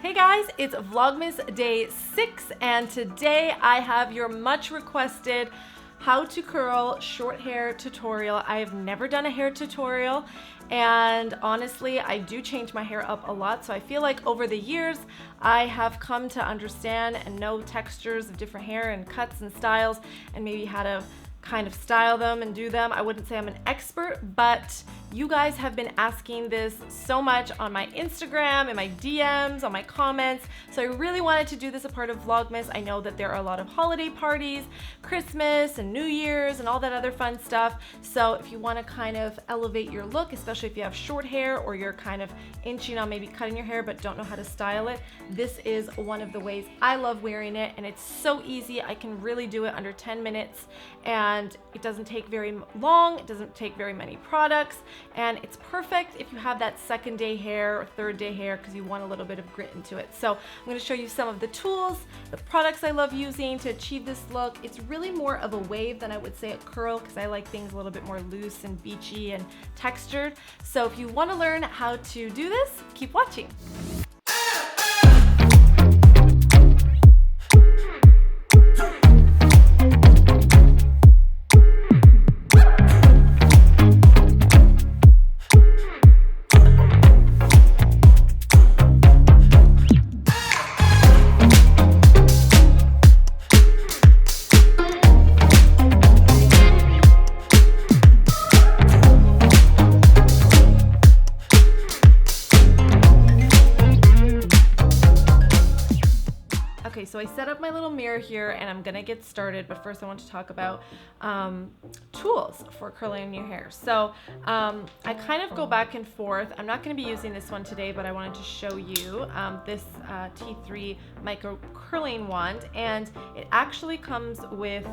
Hey guys, it's Vlogmas day 6 and today I have your much requested how to curl short hair tutorial. I have never done a hair tutorial and honestly I do change my hair up a lot, so I feel like over the years I have come to understand and know textures of different hair and cuts and styles and maybe how to kind of style them and do them. I wouldn't say I'm an expert, but you guys have been asking this so much on my Instagram and my DMs, on my comments, so I really wanted to do this a part of Vlogmas. I know that there are a lot of holiday parties, Christmas and New Year's and all that other fun stuff, so if you want to kind of elevate your look, especially if you have short hair or you're kind of inching on maybe cutting your hair but don't know how to style it, this is one of the ways I love wearing it, and it's so easy. I can really do it under 10 minutes and it doesn't take very long, it doesn't take very many products, and it's perfect if you have that second day hair or third day hair because you want a little bit of grit into it. So I'm going to show you some of the tools, the products I love using to achieve this look. It's really more of a wave than I would say a curl because I like things a little bit more loose and beachy and textured. So if you want to learn how to do this, keep watching. Okay, so I set up my little mirror here and I'm gonna get started, but first I want to talk about tools for curling your hair. So I kind of go back and forth. I'm not gonna be using this one today, but I wanted to show you this T3 micro curling wand, and it actually comes with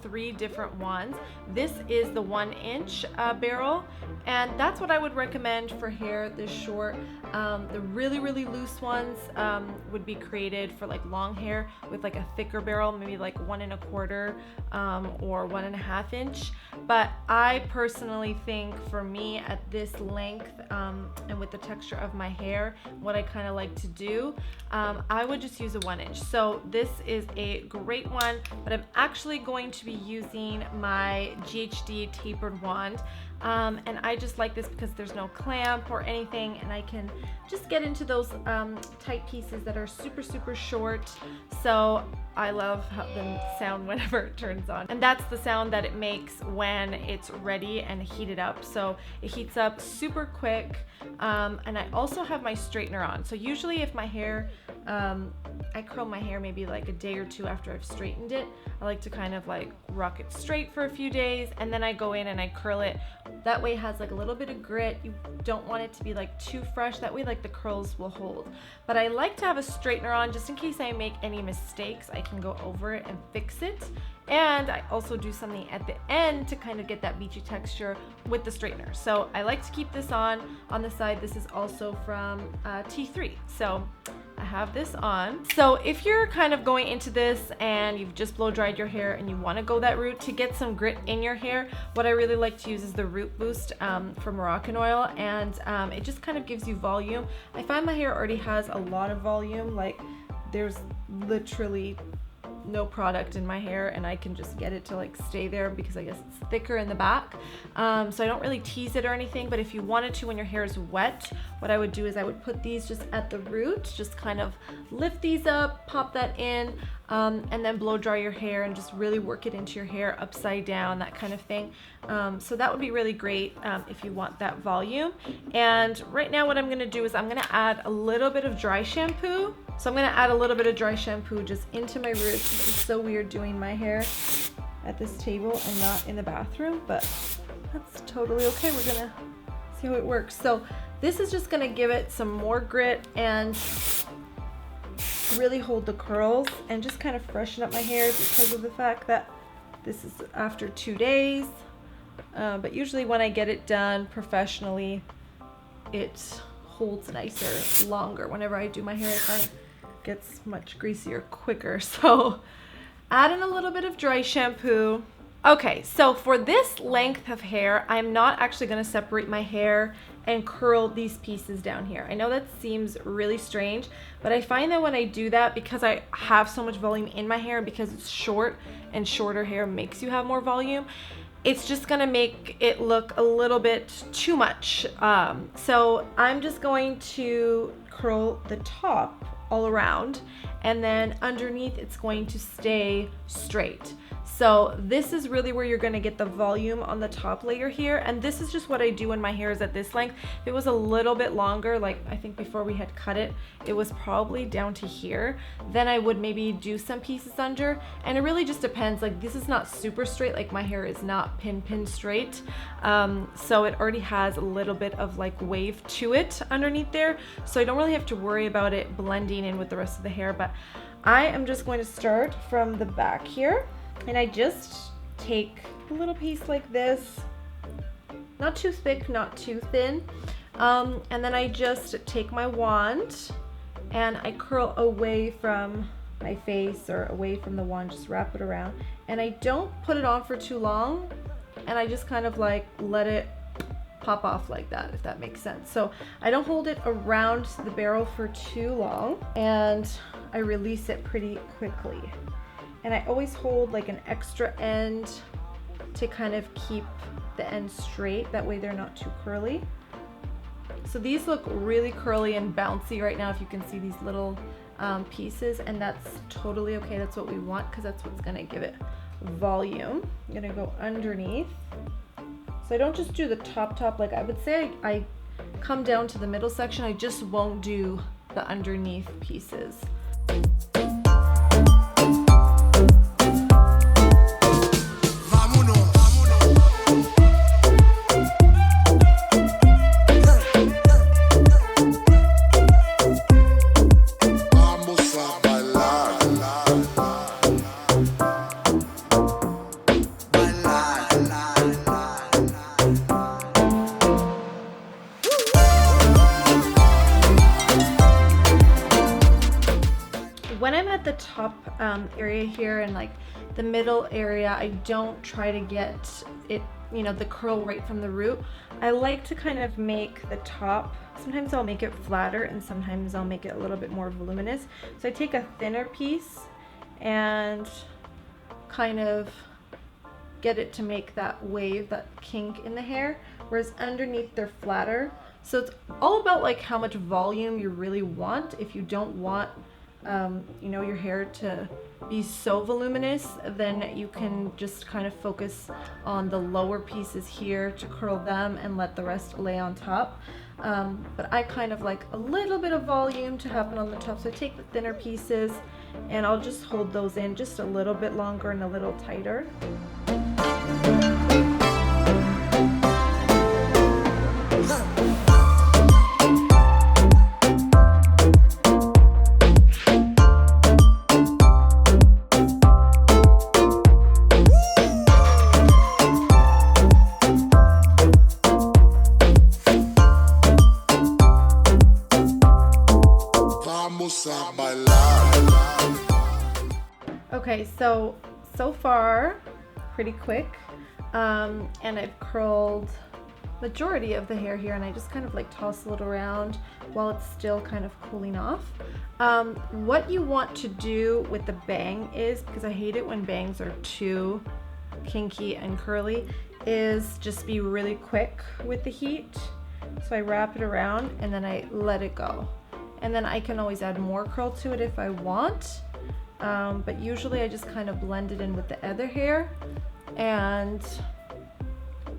3 different wands. This is the 1-inch barrel, and that's what I would recommend for hair this short. The really loose ones would be created for like long hair with like a thicker barrel, maybe like 1 1/4 or 1 1/2 inch. But I personally think for me at this length and with the texture of my hair, what I kind of like to do, I would just use a 1-inch. So this is a great one, but I'm actually going to be using my GHD tapered wand. And I just like this because there's no clamp or anything, and I can just get into those tight pieces that are super short. So I love how the sound whenever it turns on, and that's the sound that it makes when it's ready and heated up. So it heats up super quick, and I also have my straightener on. So usually if my hair, I curl my hair maybe like a day or 2 after I've straightened it. I like to kind of like rock it straight for a few days, and then I go in and I curl it. That way it has like a little bit of grit. You don't want it to be like too fresh. That way like the curls will hold. But I like to have a straightener on just in case I make any mistakes. I can go over it and fix it. And I also do something at the end to kind of get that beachy texture with the straightener. So I like to keep this on the side. This is also from T3. So I have this on. So if you're kind of going into this and you've just blow dried your hair and you want to go that route to get some grit in your hair, what I really like to use is the Root Boost from Moroccan oil, and it just kind of gives you volume. I find my hair already has a lot of volume, like there's literally no product in my hair, and I can just get it to like stay there because I guess it's thicker in the back. So I don't really tease it or anything, but if you wanted to when your hair is wet, what I would do is I would put these just at the root, just kind of lift these up, pop that in, and then blow dry your hair and just really work it into your hair upside down, that kind of thing. So that would be really great if you want that volume. And right now what I'm gonna do is I'm gonna add a little bit of dry shampoo. So I'm gonna add a little bit of dry shampoo just into my roots. It's so weird doing my hair at this table and not in the bathroom, but that's totally okay. We're gonna see how it works. So this is just gonna give it some more grit and really hold the curls and just kind of freshen up my hair because of the fact that this is after 2 days. But usually when I get it done professionally, it holds nicer, longer. Whenever I do my hair, I find it gets much greasier quicker. So add in a little bit of dry shampoo Okay, so for this length of hair, I'm not actually going to separate my hair and curl these pieces down here. I know that seems really strange, but I find that when I do that, because I have so much volume in my hair, because it's short and shorter hair makes you have more volume, it's just gonna make it look a little bit too much. So I'm just going to curl the top all around, and then underneath it's going to stay straight. So this is really where you're gonna get the volume on the top layer here, and this is just what I do when my hair is at this length. If it was a little bit longer, like I think before we had cut it, it was probably down to here, then I would maybe do some pieces under, and it really just depends. Like this is not super straight, like my hair is not pin straight, so it already has a little bit of like wave to it underneath there, so I don't really have to worry about it blending in with the rest of the hair. But I am just going to start from the back here, and I just take a little piece like this, not too thick, not too thin, and then I just take my wand and I curl away from my face or away from the wand, just wrap it around, and I don't put it on for too long, and I just kind of like let it pop off like that, if that makes sense. So I don't hold it around the barrel for too long, and I release it pretty quickly. And I always hold like an extra end to kind of keep the end straight. That way they're not too curly. So these look really curly and bouncy right now, if you can see these little pieces, and that's totally okay. That's what we want, because that's what's gonna give it volume. I'm gonna go underneath. So I don't just do the top, like I would say I come down to the middle section. I just won't do the underneath pieces. When I'm at the top area here and like the middle area, I don't try to get it, you know, the curl right from the root. I like to kind of make the top, sometimes I'll make it flatter and sometimes I'll make it a little bit more voluminous. So I take a thinner piece and kind of get it to make that wave, that kink in the hair, whereas underneath they're flatter. So it's all about like how much volume you really want. If you don't want you know, your hair to be so voluminous, then you can just kind of focus on the lower pieces here to curl them and let the rest lay on top. But I kind of like a little bit of volume to happen on the top, so I take the thinner pieces and I'll just hold those in just a little bit longer and a little tighter. Okay, so far pretty quick, and I've curled majority of the hair here, and I just kind of like toss it around while it's still kind of cooling off. What you want to do with the bang is, because I hate it when bangs are too kinky and curly, is just be really quick with the heat. So I wrap it around and then I let it go, and then I can always add more curl to it if I want. But usually I just kind of blend it in with the other hair, and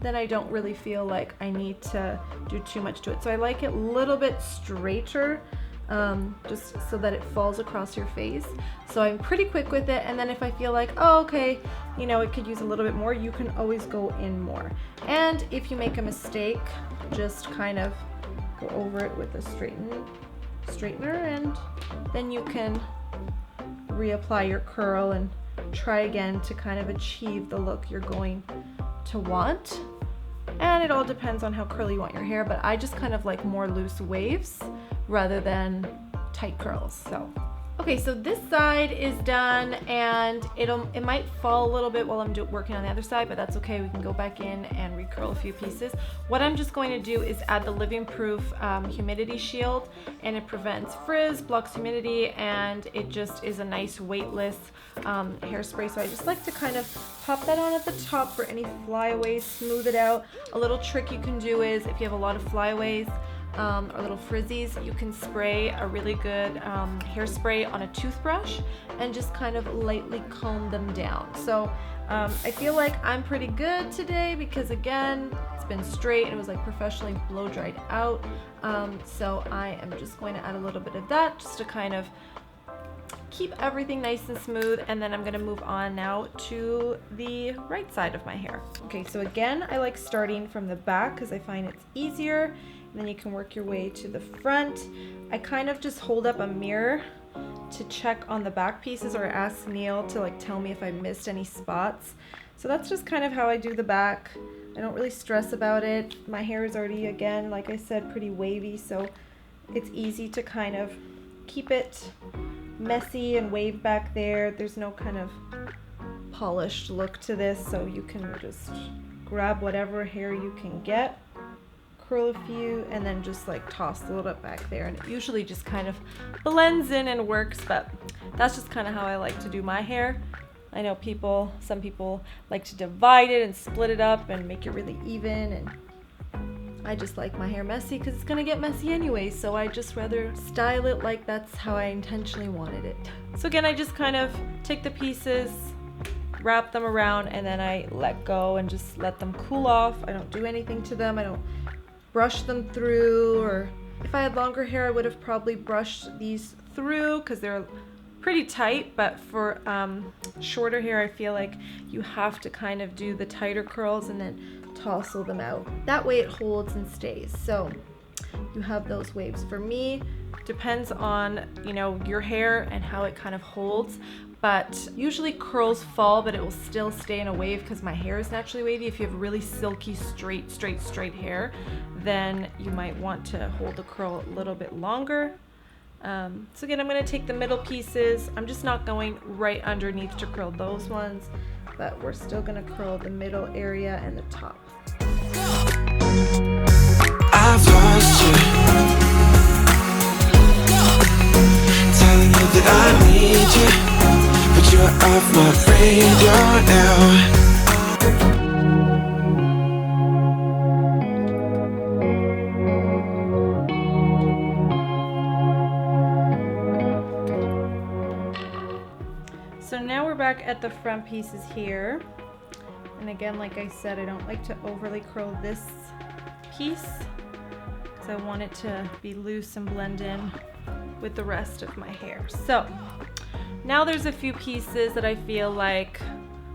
then I don't really feel like I need to do too much to it. So I like it a little bit straighter, just so that it falls across your face. So I'm pretty quick with it, and then if I feel like, oh, okay, you know, it could use a little bit more, you can always go in more. And if you make a mistake, just kind of go over it with a straightener, and then you can reapply your curl and try again to kind of achieve the look you're going to want. And it all depends on how curly you want your hair, but I just kind of like more loose waves rather than tight curls. So Okay, so this side is done, and it might fall a little bit while I'm working on the other side, but that's okay. We can go back in and recurl a few pieces. What I'm just going to do is add the living proof humidity shield, and it prevents frizz, blocks humidity, and it just is a nice weightless hairspray. So I just like to kind of pop that on at the top for any flyaways, smooth it out. A little trick you can do is if you have a lot of flyaways, or little frizzies, you can spray a really good hairspray on a toothbrush and just kind of lightly comb them down. So I feel like I'm pretty good today because again, it's been straight and it was like professionally blow dried out. So I am just going to add a little bit of that just to kind of keep everything nice and smooth, and then I'm going to move on now to the right side of my hair. Okay, so again, I like starting from the back because I find it's easier, and then you can work your way to the front. I kind of just hold up a mirror to check on the back pieces, or ask Neil to like tell me if I missed any spots. So that's just kind of how I do the back. I don't really stress about it. My hair is already, again, like I said, pretty wavy, so it's easy to kind of keep it messy and wave back there. There's no kind of polished look to this, so you can just grab whatever hair you can get, curl a few, and then just like toss a little bit back there, and it usually just kind of blends in and works. But that's just kind of how I like to do my hair. I know some people like to divide it and split it up and make it really even, and I just like my hair messy because it's gonna get messy anyway, so I just rather style it like that's how I intentionally wanted it. So again, I just kind of take the pieces, wrap them around, and then I let go and just let them cool off. I don't do anything to them. I don't brush them through, or if I had longer hair, I would have probably brushed these through because they're pretty tight, but for shorter hair, I feel like you have to kind of do the tighter curls and then tousle them out. That way it holds and stays. So you have those waves. For me, depends on, you know, your hair and how it kind of holds, but usually curls fall, but it will still stay in a wave because my hair is naturally wavy. If you have really silky, straight hair, then you might want to hold the curl a little bit longer. So again, I'm going to take the middle pieces. I'm just not going right underneath to curl those ones, but we're still going to curl the middle area and the top. I've lost you, telling you that I need you, but you're off my radar now. So now we're back at the front pieces here. And again, like I said, I don't like to overly curl this piece because I want it to be loose and blend in with the rest of my hair. So now there's a few pieces that I feel like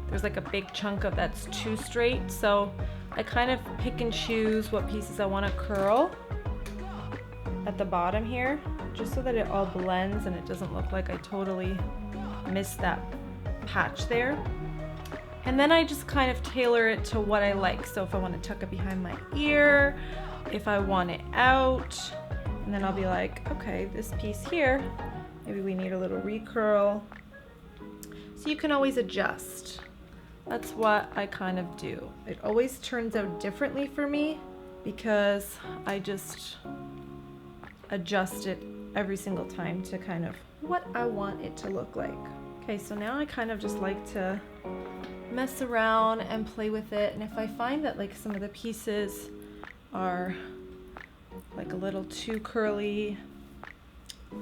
there's like a big chunk of that's too straight. So I kind of pick and choose what pieces I want to curl at the bottom here, just so that it all blends and it doesn't look like I totally missed that patch there. And then I just kind of tailor it to what I like. So if I want to tuck it behind my ear, if I want it out, and then I'll be like, okay, this piece here, maybe we need a little recurl. So you can always adjust. That's what I kind of do. It always turns out differently for me because I just adjust it every single time to kind of what I want it to look like. Okay, so now I kind of just like to mess around and play with it, and if I find that like some of the pieces are like a little too curly,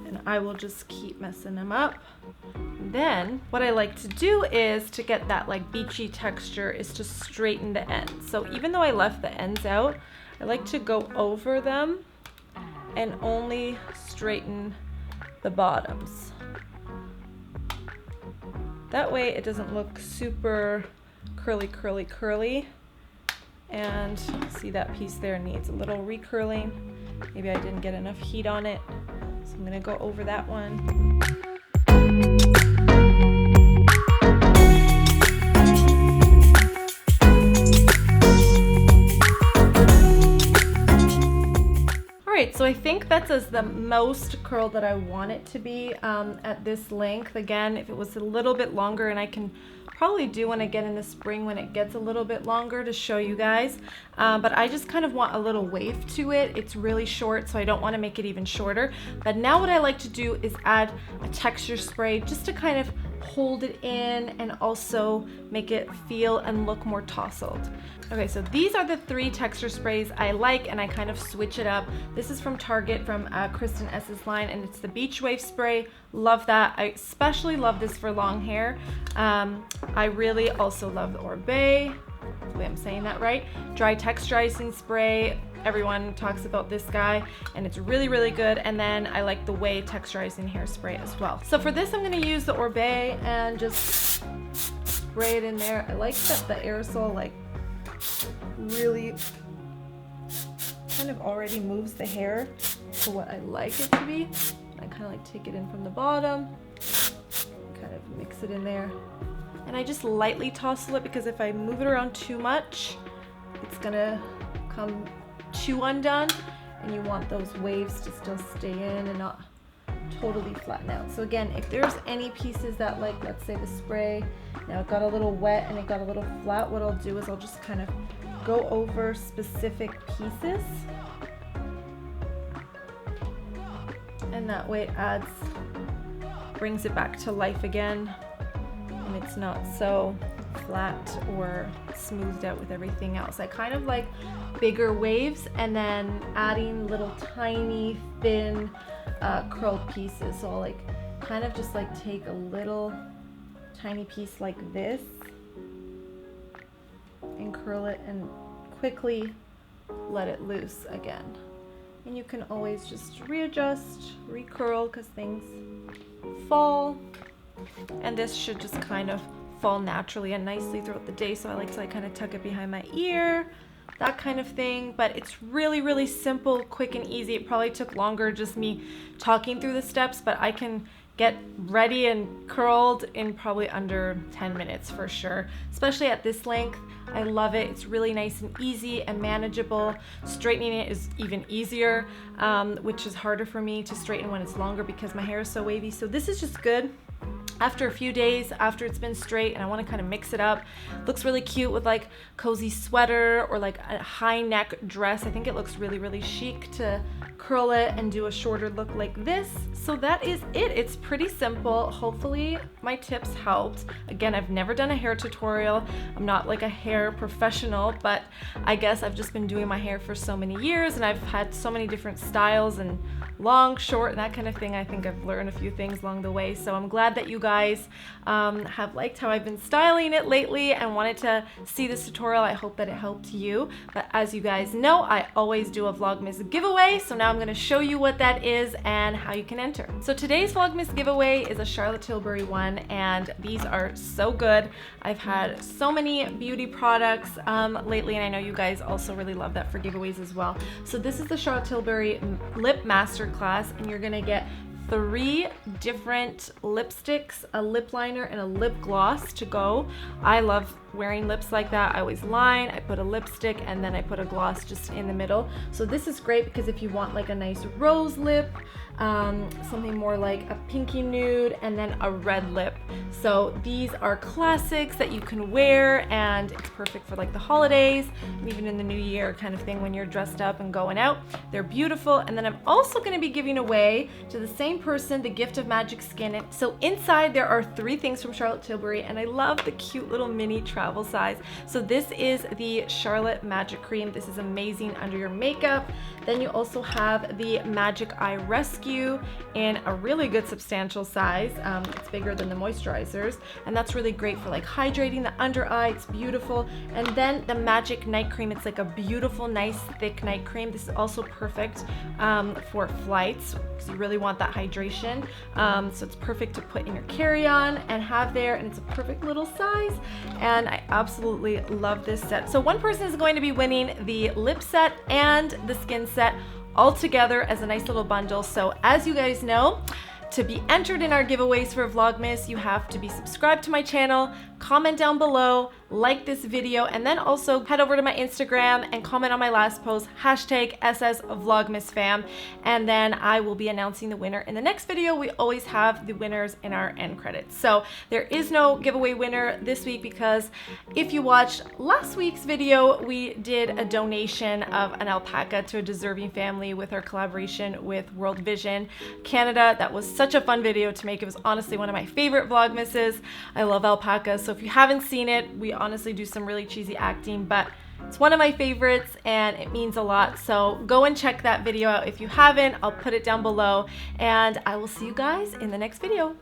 and I will just keep messing them up. Then what I like to do is to get that like beachy texture is to straighten the ends. So even though I left the ends out, I like to go over them and only straighten the bottoms. That way it doesn't look super curly. And see, that piece there needs a little recurling. Maybe I didn't get enough heat on it, so I'm gonna go over that one. right, so I think that's as the most curl that I want it to be at this length. Again, if it was a little bit longer, and I can probably do when I get in the spring when it gets a little bit longer to show you guys, but I just kind of want a little wave to it. It's really short, so I don't want to make it even shorter. But now what I like to do is add a texture spray just to kind of hold it in and also make it feel and look more tousled. Okay, so these are the 3 texture sprays I like, and I kind of switch it up. This is from Target from Kristen S's line, and it's the Beach Wave Spray. Love that. I especially love this for long hair. I really also love the Oribe, hopefully I'm saying that right, Dry Texturizing Spray. Everyone talks about this guy, and it's really, really good. And then I like the Way Texturizing Hairspray as well. So for this, I'm gonna use the Oribe and just spray it in there. I like that the aerosol like really kind of already moves the hair to what I like it to be. I kind of like take it in from the bottom, kind of mix it in there. And I just lightly tousle it, because if I move it around too much, it's gonna come too undone, and you want those waves to still stay in and not totally flatten out. So again, if there's any pieces that, like, let's say the spray, now it got a little wet and it got a little flat, what I'll do is I'll just kind of go over specific pieces, and that way it brings it back to life again, and it's not so flat or smoothed out with everything else. I kind of like bigger waves and then adding little tiny thin curled pieces. So I'll like kind of just like take a little tiny piece like this and curl it and quickly let it loose again. And you can always just readjust, recurl, because things fall, and this should just kind of fall naturally and nicely throughout the day. So I like to like kind of tuck it behind my ear, that kind of thing. But it's really, really simple, quick and easy. It probably took longer just me talking through the steps, but I can get ready and curled in probably under 10 minutes for sure, especially at this length. I love it. It's really nice and easy and manageable. Straightening it is even easier, which is harder for me to straighten when it's longer because my hair is so wavy. So this is just good after a few days after it's been straight, and I want to kind of mix it up. Looks really cute with like cozy sweater or like a high neck dress. I think it looks really, really chic to curl it and do a shorter look like this. So that is it. It's pretty simple. Hopefully my tips helped. Again, I've never done a hair tutorial. I'm not like a hair professional, but I guess I've just been doing my hair for so many years, and I've had so many different styles and long, short, and that kind of thing. I think I've learned a few things along the way. So I'm glad that you guys have liked how I've been styling it lately and wanted to see this tutorial. I hope that it helped you. But as you guys know, I always do a Vlogmas giveaway. So now I'm going to show you what that is and how you can enter. So today's Vlogmas giveaway is a Charlotte Tilbury one, and these are so good. I've had so many beauty products lately, and I know you guys also really love that for giveaways as well. So this is the Charlotte Tilbury Lip Masterclass, and you're going to get 3 different lipsticks, a lip liner, and a lip gloss to go. I love wearing lips like that. I always line, I put a lipstick, and then I put a gloss just in the middle. So this is great because if you want like a nice rose lip, something more like a pinky nude, and then a red lip. So these are classics that you can wear, and it's perfect for like the holidays and even in the new year kind of thing when you're dressed up and going out. They're beautiful. And then I'm also going to be giving away to the same person the gift of Magic Skin. So inside there are 3 things from Charlotte Tilbury, and I love the cute little mini travel size. So this is the Charlotte Magic Cream. This is amazing under your makeup. Then you also have the Magic Eye Rescue in a really good substantial size. It's bigger than the moisturizers, and that's really great for like hydrating the under eye. It's beautiful. And then the Magic Night Cream. It's like a beautiful, nice, thick night cream. This is also perfect for flights because you really want that hydration. So it's perfect to put in your carry-on and have there, and it's a perfect little size. And I absolutely love this set. So one person is going to be winning the lip set and the skin set all together as a nice little bundle. So as you guys know, to be entered in our giveaways for Vlogmas, you have to be subscribed to my channel, comment down below, like this video, and then also head over to my Instagram and comment on my last post, hashtag #SSVlogmasFam, and then I will be announcing the winner in the next video. We always have the winners in our end credits. So there is no giveaway winner this week because if you watched last week's video, we did a donation of an alpaca to a deserving family with our collaboration with World Vision Canada. That was such a fun video to make. It was honestly one of my favorite Vlogmases. I love alpacas, so if you haven't seen it, we honestly do some really cheesy acting, but it's one of my favorites and it means a lot. So go and check that video out if you haven't. I'll put it down below, and I will see you guys in the next video.